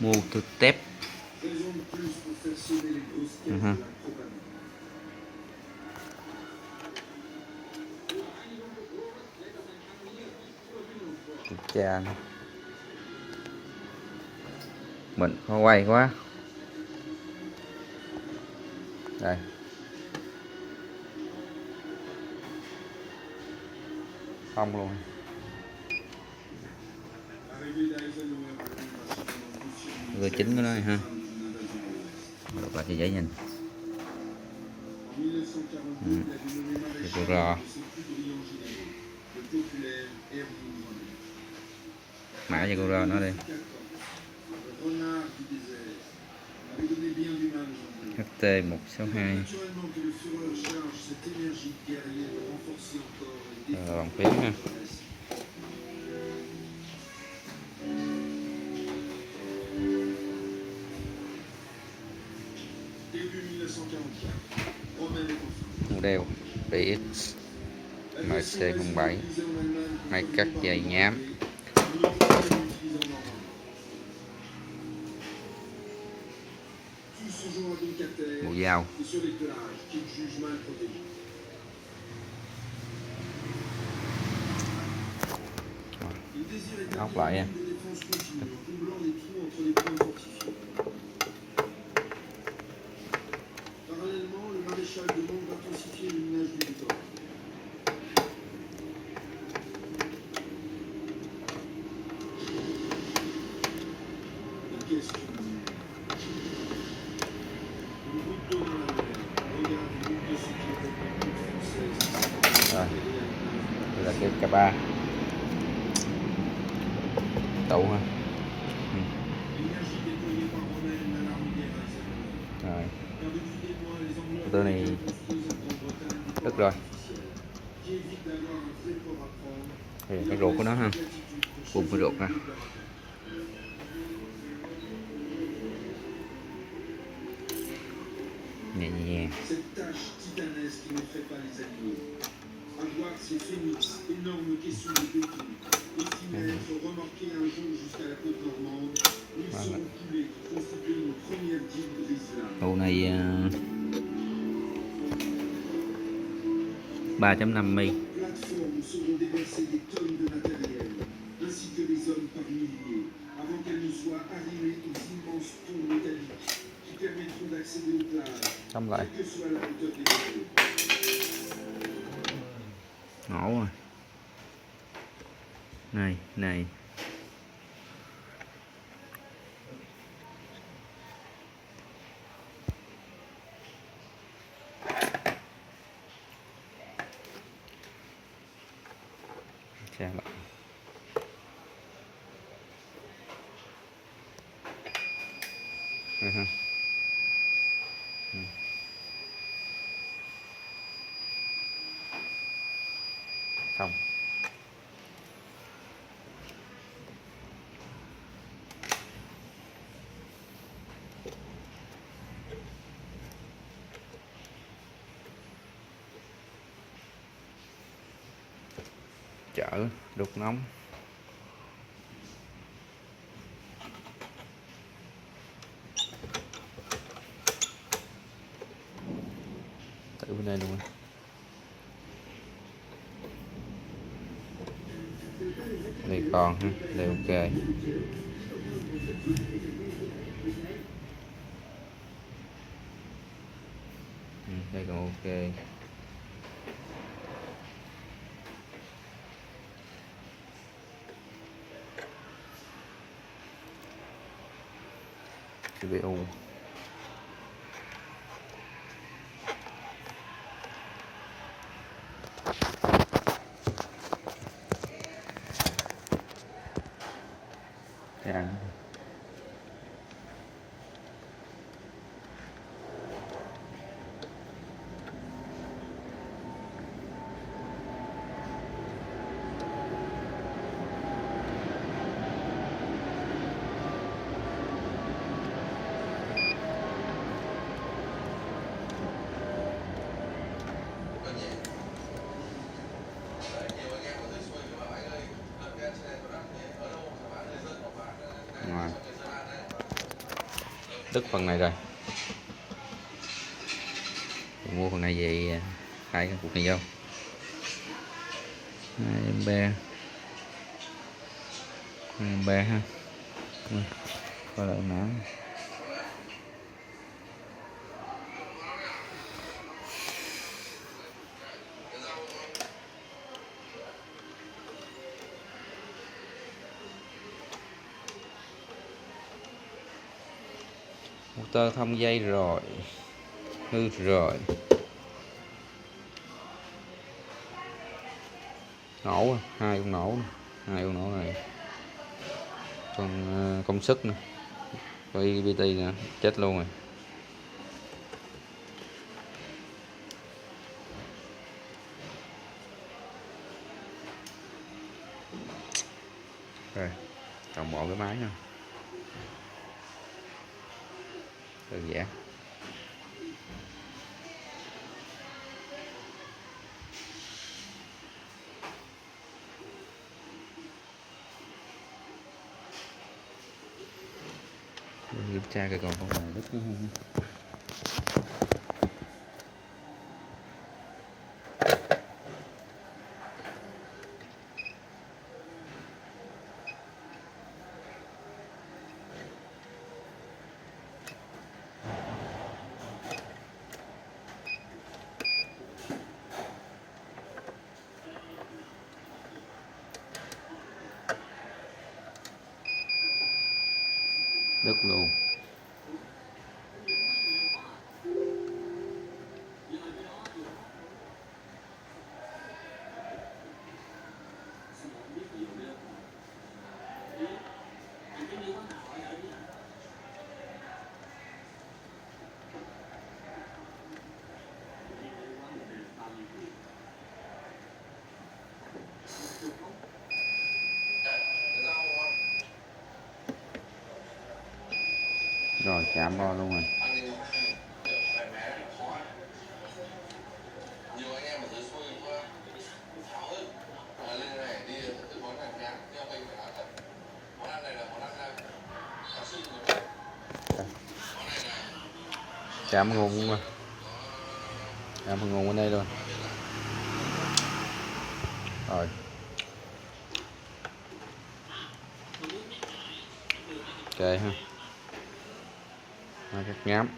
mua từ tép. Ha. Cha mình khó quay quá đây, không luôn. Rồi chính của nó này ha, được là cho dễ nhìn. Được rồi, mã cho cô ra nó đi. HT162 bằng phím ha. Model DX MC07, máy cắt dây nhám. Bộ dao. Ốc lại nha. Rồi, đây là cái K3 tủ ha. Rồi, tôi này đứt rồi, thì cái ruột của nó ha, bung cái ruột ha. Nhẹ nhàng. Bộ này 3.5 mm. Xong lại ngổ rồi này này. Xem lại xong. Chở đục nóng. Tự bên đây luôn. Đây còn ha, đây ok. Đây còn ok. CPU dạ. Ngoài đứt phần này rồi. Mình mua phần này về hai cái cục này vô, 2 be ha, coi lại mã. Motor thông dây rồi, hư rồi. Nổ, hai con nổ, này. Còn công suất nè, coi BT nè, chết luôn rồi. Rồi, còn bộ cái máy nữa. Đơn giản. Kiểm tra coi còn con nào đứt nữa không. Đứt luôn. Rồi chạm bo luôn rồi. Chạm nguồn luôn mà. Chạm nguồn bên đây luôn. Rồi. Ok ha. Hai cắt ngám.